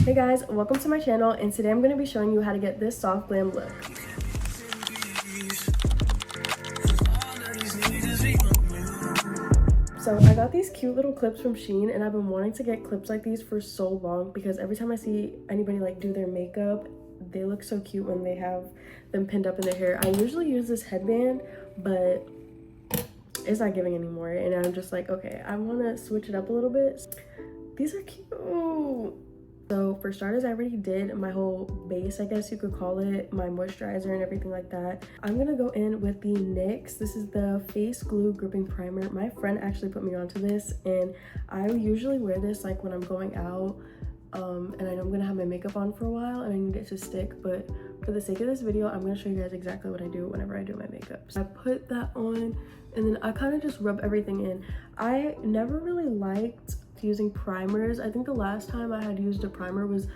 Hey guys, welcome to my channel, and today I'm going to be showing you how to get this soft glam look. So I got these cute little clips from Shein, and I've been wanting to get clips like these for so long because every time I see anybody like do their makeup, they look so cute when they have them pinned up in their hair. I usually use this headband, but it's not giving anymore, and I'm just like, okay, I want to switch it up a little bit. These are cute. So for starters, I already did my whole base, I guess you could call it, my moisturizer and everything like that. I'm gonna go in with the NYX. This is the Face Glue Gripping Primer. My friend actually put me onto this, and I usually wear this like when I'm going out and I know I'm gonna have my makeup on for a while and I need it to stick, but for the sake of this video, I'm gonna show you guys exactly what I do whenever I do my makeup. So I put that on, and then I kind of just rub everything in. I never really liked using primers. I think the last time I had used a primer was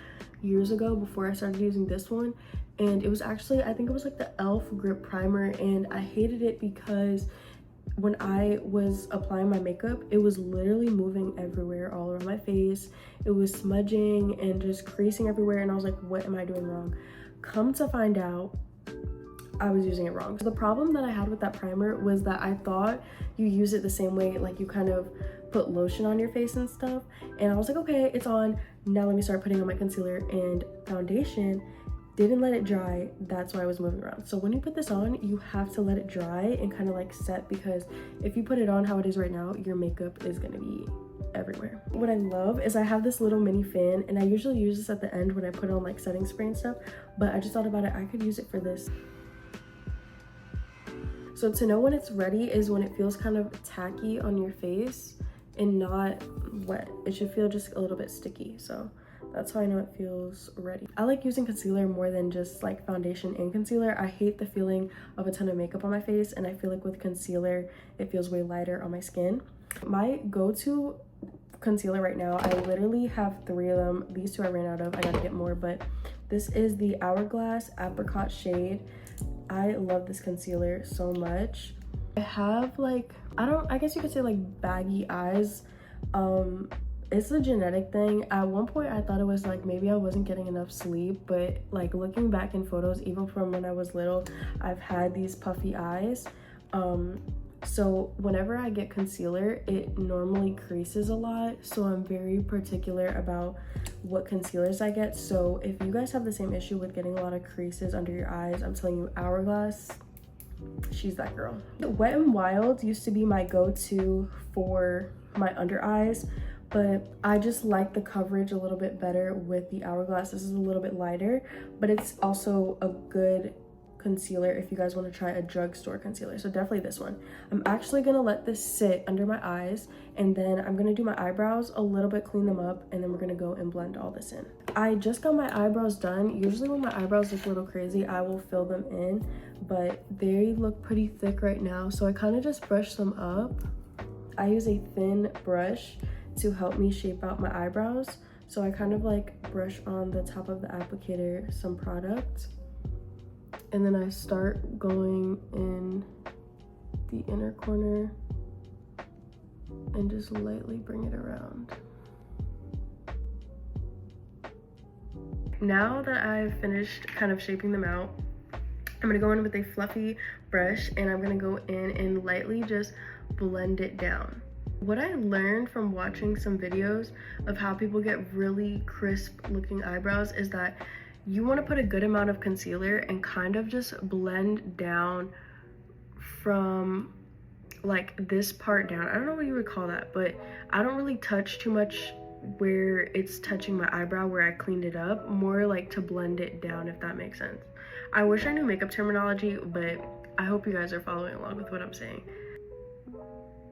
years ago before I started using this one, and it was actually, I think it was like the e.l.f. grip primer, and I hated it because when I was applying my makeup, it was literally moving everywhere all over my face. It was smudging and just creasing everywhere, and I was like, what am I doing wrong? Come to find out, I was using it wrong. So the problem that I had with that primer was that I thought you use it the same way, like you kind of put lotion on your face and stuff, and I was like, okay, it's on, now let me start putting on my concealer and foundation. Didn't let it dry, that's why I was moving around. So when you put this on, you have to let it dry and kind of like set, because if you put it on how it is right now, your makeup is gonna be everywhere. What I love is I have this little mini fan, and I usually use this at the end when I put on like setting spray and stuff, but I just thought about it, I could use it for this. So to know when it's ready is when it feels kind of tacky on your face and not wet. It should feel just a little bit sticky, so that's how I know it feels ready. I like using concealer more than just like foundation and concealer. I hate the feeling of a ton of makeup on my face, and I feel like with concealer it feels way lighter on my skin. My go-to concealer right now, I literally have 3 of them. These 2 I ran out of, I gotta get more, but this is the Hourglass Apricot shade. I love this concealer so much. I have like, I guess you could say like baggy eyes. It's a genetic thing. At one point I thought it was like maybe I wasn't getting enough sleep, but like looking back in photos, even from when I was little, I've had these puffy eyes. So whenever I get concealer, it normally creases a lot, so I'm very particular about what concealers I get. So if you guys have the same issue with getting a lot of creases under your eyes, I'm telling you, Hourglass, she's that girl. Wet n Wild used to be my go-to for my under eyes, but I just like the coverage a little bit better with the Hourglass. This is a little bit lighter, but it's also a good concealer if you guys want to try a drugstore concealer, so definitely this one. I'm actually gonna let this sit under my eyes, and then I'm gonna do my eyebrows a little bit, clean them up, and then we're gonna go and blend all this in. I just got my eyebrows done. Usually when my eyebrows look a little crazy, I will fill them in, but they look pretty thick right now, so I kind of just brush them up. I use a thin brush to help me shape out my eyebrows, so I kind of like brush on the top of the applicator some product, and then I start going in the inner corner and just lightly bring it around. Now that I've finished kind of shaping them out, I'm gonna go in with a fluffy brush, and I'm gonna go in and lightly just blend it down. What I learned from watching some videos of how people get really crisp looking eyebrows is that you want to put a good amount of concealer and kind of just blend down from like this part down. I don't know what you would call that, but I don't really touch too much where it's touching my eyebrow where I cleaned it up, more like to blend it down, if that makes sense. I wish I knew makeup terminology, but I hope you guys are following along with what I'm saying.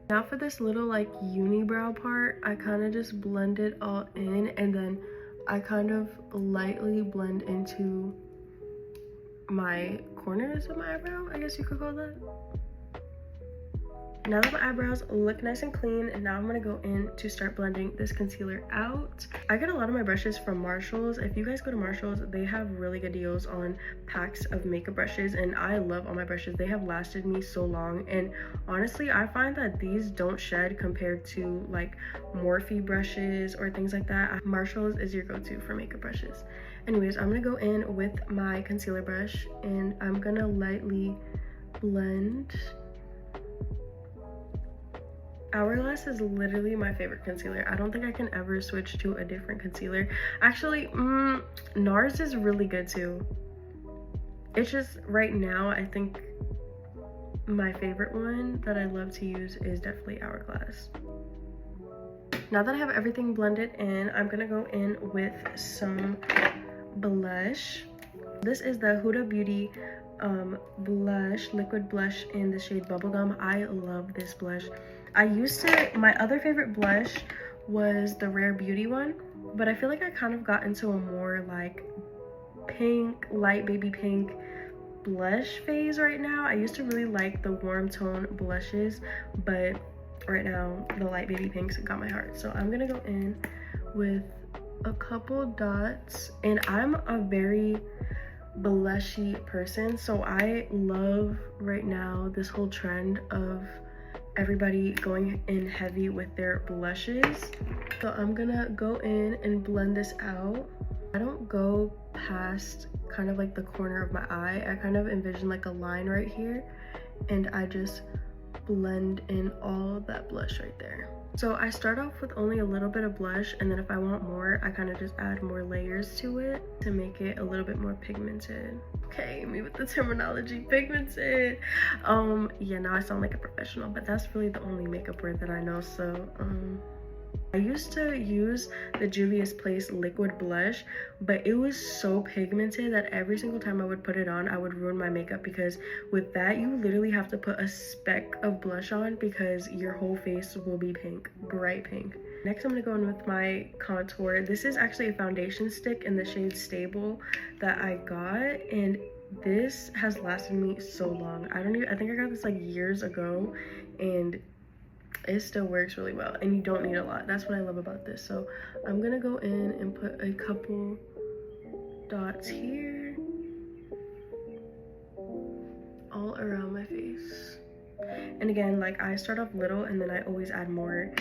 Now for this little like unibrow part, I kind of just blend it all in, and then I kind of lightly blend into my corners of my eyebrow, I guess you could call that. Now that my eyebrows look nice and clean, and now I'm gonna go in to start blending this concealer out. I get a lot of my brushes from Marshalls. If you guys go to Marshalls, they have really good deals on packs of makeup brushes, and I love all my brushes. They have lasted me so long, and honestly, I find that these don't shed compared to like Morphe brushes or things like that. Marshalls is your go-to for makeup brushes. Anyways, I'm gonna go in with my concealer brush, and I'm gonna lightly blend. Hourglass is literally my favorite concealer. I don't think I can ever switch to a different concealer. Actually, NARS is really good too. It's just right now, I think my favorite one that I love to use is definitely Hourglass. Now that I have everything blended in, I'm gonna go in with some blush. This is the Huda Beauty blush, liquid blush in the shade Bubblegum. I love this blush. My other favorite blush was the Rare Beauty one, but I feel like I kind of got into a more like pink, light baby pink blush phase right now. I used to really like the warm tone blushes, but right now the light baby pinks got my heart. So I'm gonna go in with a couple dots, and I'm a very blushy person, so I love right now this whole trend of everybody going in heavy with their blushes. So I'm gonna go in and blend this out. I don't go past kind of like the corner of my eye. I kind of envision like a line right here, and I just blend in all of that blush right there. So I start off with only a little bit of blush, and then if I want more, I kind of just add more layers to it to make it a little bit more pigmented. Okay, me with the terminology, pigmented. Yeah, now I sound like a professional, but that's really the only makeup word that I know. So I used to use the Juvia's Place liquid blush, but it was so pigmented that every single time I would put it on, I would ruin my makeup, because with that, you literally have to put a speck of blush on because your whole face will be pink, bright pink. Next, I'm gonna go in with my contour. This is actually a foundation stick in the shade Stable that I got, and this has lasted me so long. I think I got this like years ago, and it still works really well, and you don't need a lot. That's what I love about this. So I'm gonna go in and put a couple dots here all around my face. And again, like, I start off little and then I always add more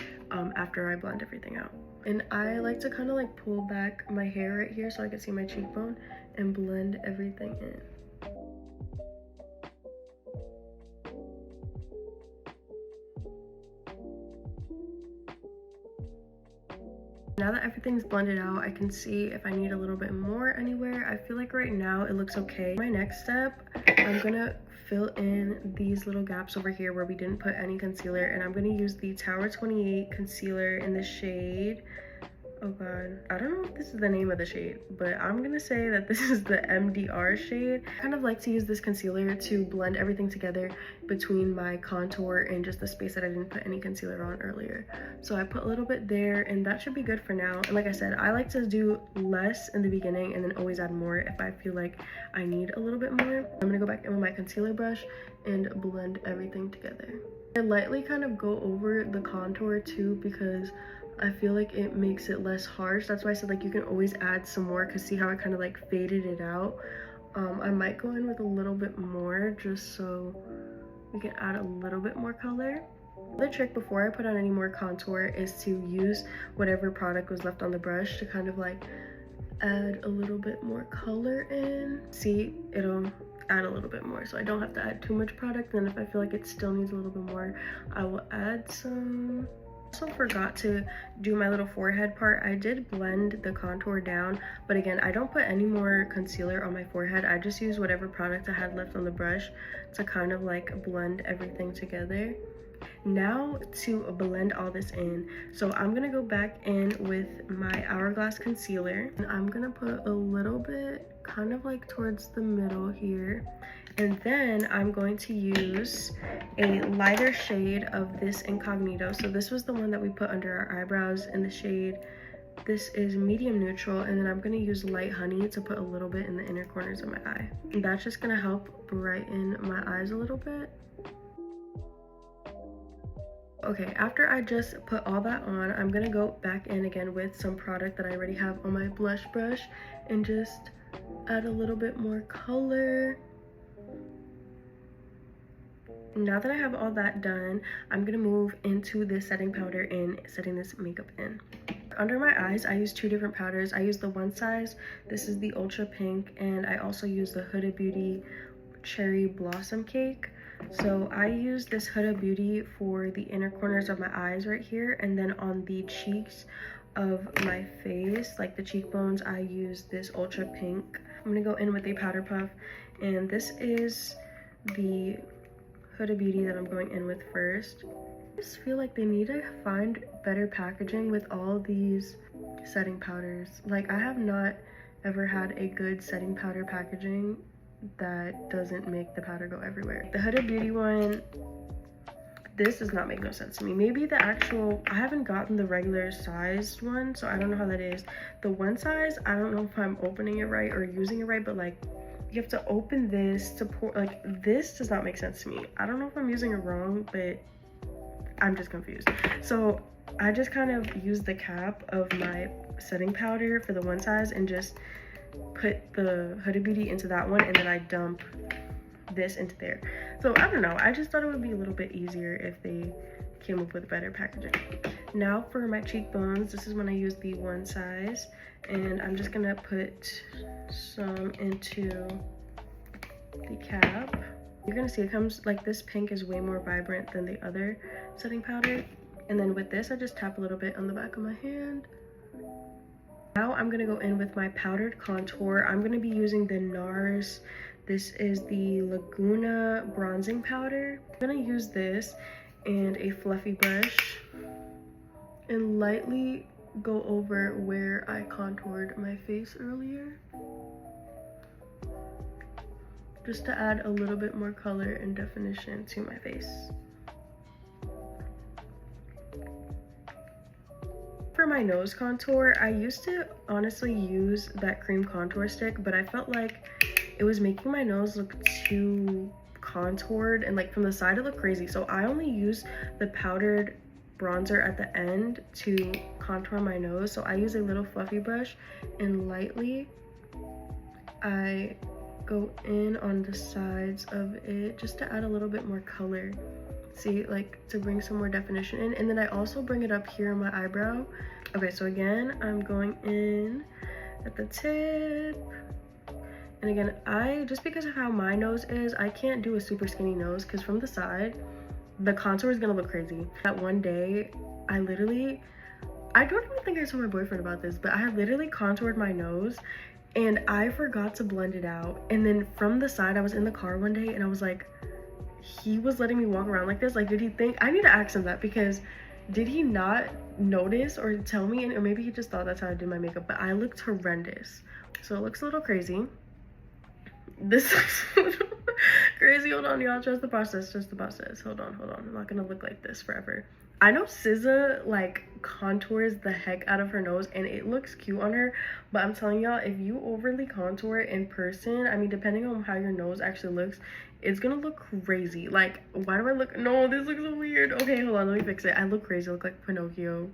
after I blend everything out. And I like to kind of like pull back my hair right here so I can see my cheekbone and blend everything in. Now that everything's blended out, I can see if I need a little bit more anywhere. I feel like right now it looks okay. My next step, I'm gonna fill in these little gaps over here where we didn't put any concealer, and I'm gonna use the Tower 28 concealer in the shade, oh god, I don't know if this is the name of the shade, but I'm gonna say that this is the MDR shade. I kind of like to use this concealer to blend everything together between my contour and just the space that I didn't put any concealer on earlier. So I put a little bit there, and that should be good for now. And like I said, I like to do less in the beginning and then always add more if I feel like I need a little bit more. I'm gonna go back in with my concealer brush and blend everything together. I lightly kind of go over the contour too, because I feel like it makes it less harsh. That's why I said like you can always add some more, because see how I kind of like faded it out. I might go in with a little bit more just so we can add a little bit more color. The trick before I put on any more contour is to use whatever product was left on the brush to kind of like add a little bit more color in. See, it'll add a little bit more, so I don't have to add too much product. And if I feel like it still needs a little bit more, I will add some. Also forgot to do my little forehead part. I did blend the contour down, but again, I don't put any more concealer on my forehead. I just use whatever product I had left on the brush to kind of like blend everything together. Now to blend all this in, so I'm gonna go back in with my Hourglass concealer, and I'm gonna put a little bit kind of like towards the middle here, and then I'm going to use a lighter shade of this Incognito. So this was the one that we put under our eyebrows in the shade, this is medium neutral, and then I'm going to use light honey to put a little bit in the inner corners of my eye. And that's just going to help brighten my eyes a little bit. Okay, after I just put all that on, I'm gonna go back in again with some product that I already have on my blush brush and just add a little bit more color. Now that I have all that done, I'm gonna move into the setting powder and setting this makeup in. Under my eyes, I use two different powders. I use the one size, this is the Ultra Pink, and I also use the Huda Beauty Cherry Blossom Cake. So I use this Huda Beauty for the inner corners of my eyes right here, and then on the cheeks of my face, like the cheekbones, I use this Ultra Pink. I'm gonna go in with a powder puff, and this is the Huda Beauty that I'm going in with first. I just feel like they need to find better packaging with all these setting powders. Like, I have not ever had a good setting powder packaging that doesn't make the powder go everywhere. The Huda Beauty one, this does not make no sense to me. Maybe the actual, I haven't gotten the regular sized one, so I don't know how that is. The one size, I don't know if I'm opening it right or using it right, but like, you have to open this to pour, like, this does not make sense to me. I don't know if I'm using it wrong, but I'm just confused. So I just kind of use the cap of my setting powder for the one size and just put the Huda Beauty into that one, and then I dump this into there. So I don't know, I just thought it would be a little bit easier if they came up with better packaging. Now for my cheekbones, this is when I use the one size, and I'm just gonna put some into the cap. You're gonna see it comes like this pink is way more vibrant than the other setting powder. And then with this, I just tap a little bit on the back of my hand. Now I'm gonna go in with my powdered contour. I'm gonna be using the NARS. This is the Laguna bronzing powder. I'm gonna use this and a fluffy brush and lightly go over where I contoured my face earlier, just to add a little bit more color and definition to my face. For my nose contour, I used to honestly use that cream contour stick, but I felt like it was making my nose look too contoured, and like from the side it looked crazy. So I only use the powdered bronzer at the end to contour my nose. So I use a little fluffy brush and lightly I go in on the sides of it just to add a little bit more color. See, like to bring some more definition in. And then I also bring it up here on my eyebrow. Okay, so again, I'm going in at the tip. And again, just because of how my nose is, I can't do a super skinny nose because from the side, the contour is gonna look crazy. That one day, I don't even think I told my boyfriend about this, but I had literally contoured my nose and I forgot to blend it out. And then from the side, I was in the car one day and I was like, he was letting me walk around like this. Like, did he think, I need to ask him that, because did he not notice or tell me? Or maybe he just thought that's how I did my makeup, but I looked horrendous. So it looks a little crazy. This looks a little crazy. Hold on, y'all. Trust the process. Trust the process. Hold on. I'm not gonna look like this forever. I know SZA like contours the heck out of her nose and it looks cute on her, but I'm telling y'all, if you overly contour it in person, I mean, depending on how your nose actually looks, it's gonna look crazy. Like, why do I look, no, this looks so weird. Okay, hold on, let me fix it. I look crazy. I look like Pinocchio.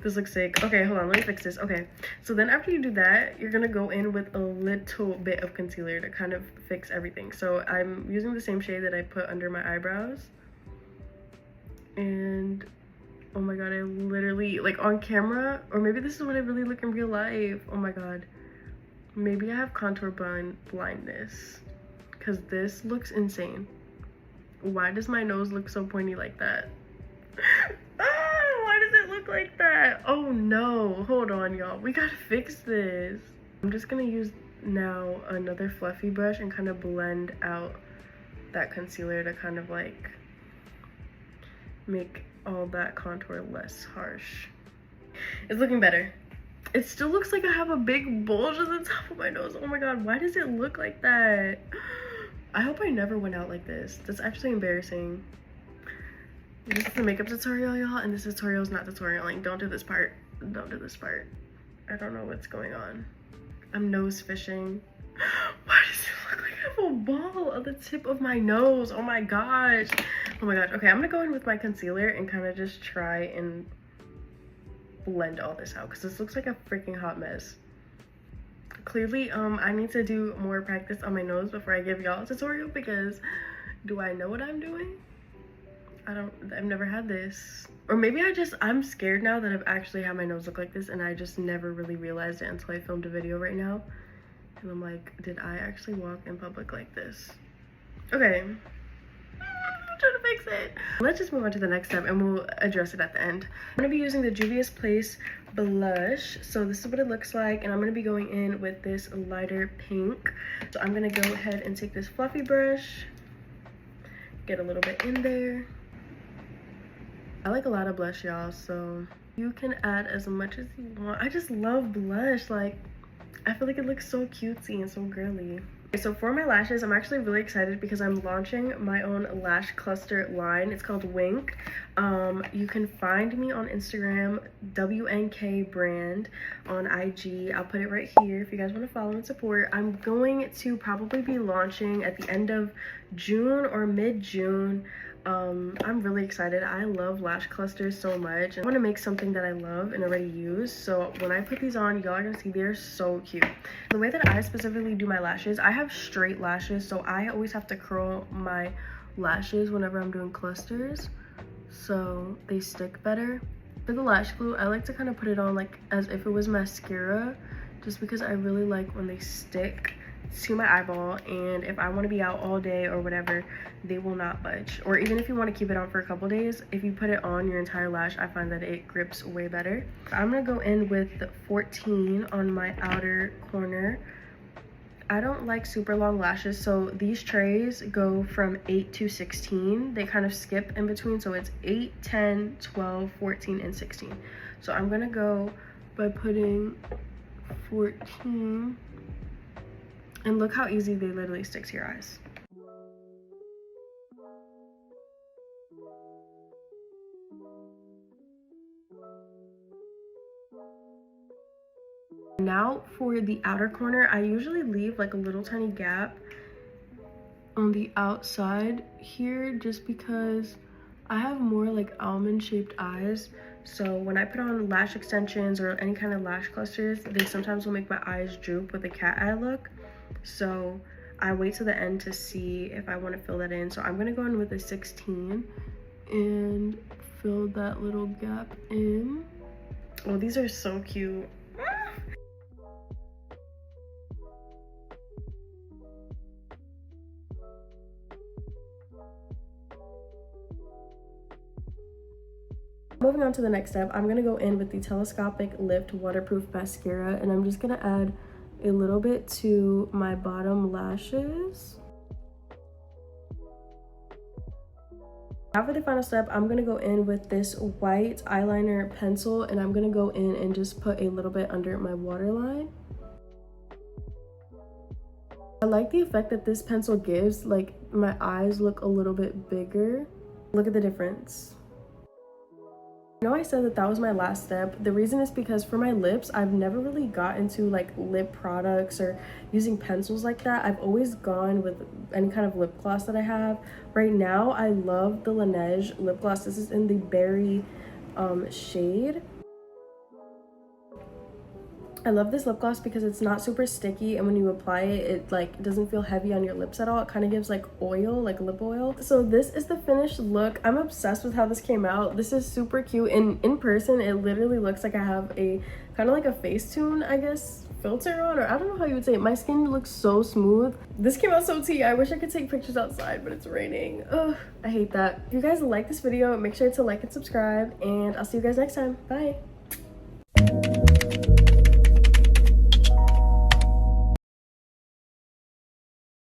This looks sick. Okay, hold on, let me fix this. Okay, so then after you do that, you're gonna go in with a little bit of concealer to kind of fix everything. So I'm using the same shade that I put under my eyebrows. And oh my god, I literally, like on camera, or maybe this is what I really look in real life. Oh my god, maybe I have contour blindness, because this looks insane. Why does my nose look so pointy like that? Why does it look like that? Oh no, hold on y'all, we gotta fix this. I'm just gonna use now another fluffy brush and kind of blend out that concealer to kind of like make all that contour less harsh. It's looking better. It still looks like I have a big bulge at the top of my nose. Oh my god, why does it look like that? I hope I never went out like this. That's actually embarrassing. This is the makeup tutorial, y'all, and this tutorial is not tutorialing. Don't do this part. Don't do this part. I don't know what's going on. I'm nose fishing. Why does it look like I have a ball at the tip of my nose? Oh my gosh. Oh my gosh. Okay, I'm gonna go in with my concealer and kind of just try and blend all this out because this looks like a freaking hot mess. Clearly, I need to do more practice on my nose before I give y'all a tutorial because do I know what I'm doing? I've never had this. Or maybe I'm scared now that I've actually had my nose look like this and I just never really realized it until I filmed a video right now. And I'm like, did I actually walk in public like this? Okay. I'm trying to fix it. Let's just move on to the next step and we'll address it at the end. I'm gonna be using the Juvia's Place blush. So this is what it looks like, and I'm gonna be going in with this lighter pink. So I'm gonna go ahead and take this fluffy brush, get a little bit in there. I like a lot of blush, y'all, so you can add as much as you want. I just love blush. Like, I feel like it looks so cutesy and so girly. Okay, so for my lashes, I'm actually really excited because I'm launching my own lash cluster line. It's called Wink. You can find me on Instagram, WNK brand, on IG. I'll put it right here if you guys want to follow and support. I'm going to probably be launching at the end of June or mid-June. I'm really excited. I love lash clusters so much. I want to make something that I love and already use. So when I put these on, y'all are gonna see they're so cute. The way that I specifically do my lashes, I have straight lashes, so I always have to curl my lashes whenever I'm doing clusters so they stick better. For the lash glue, I like to kind of put it on like as if it was mascara, just because I really like when they stick to my eyeball, and if I want to be out all day or whatever, they will not budge. Or even if you want to keep it on for a couple days, if you put it on your entire lash, I find that it grips way better. I'm gonna go in with 14 on my outer corner. I don't like super long lashes, so these trays go from 8 to 16. They kind of skip in between, so it's 8, 10, 12, 14, and 16. So I'm gonna go by putting 14. And look how easy they literally stick to your eyes. Now for the outer corner, I usually leave like a little tiny gap on the outside here just because I have more like almond shaped eyes. So when I put on lash extensions or any kind of lash clusters, they sometimes will make my eyes droop with a cat eye look. So I wait to the end to see if I want to fill that in. So I'm going to go in with a 16 and fill that little gap in. Oh, these are so cute. Moving on to the next step, I'm going to go in with the Telescopic Lift Waterproof Mascara, and I'm just going to add a little bit to my bottom lashes. Now for the final step, I'm going to go in with this white eyeliner pencil, and I'm going to go in and just put a little bit under my waterline. I like the effect that this pencil gives. Like, my eyes look a little bit bigger. Look at the difference. I know I said that was my last step. The reason is because for my lips, I've never really got into like lip products or using pencils like that. I've always gone with any kind of lip gloss that I have. Right now, I love the Laneige lip gloss. This is in the berry shade. I love this lip gloss because it's not super sticky, and when you apply it, it like doesn't feel heavy on your lips at all. It kind of gives like oil, like lip oil. So this is the finished look. I'm obsessed with how this came out. This is super cute, and in person it literally looks like I have a kind of like a Facetune, I guess, filter on, or I don't know how you would say it. My skin looks so smooth. This came out so tea. I wish I could take pictures outside, but it's raining. Ugh, I hate that. If you guys like this video, make sure to like and subscribe, and I'll see you guys next time. Bye.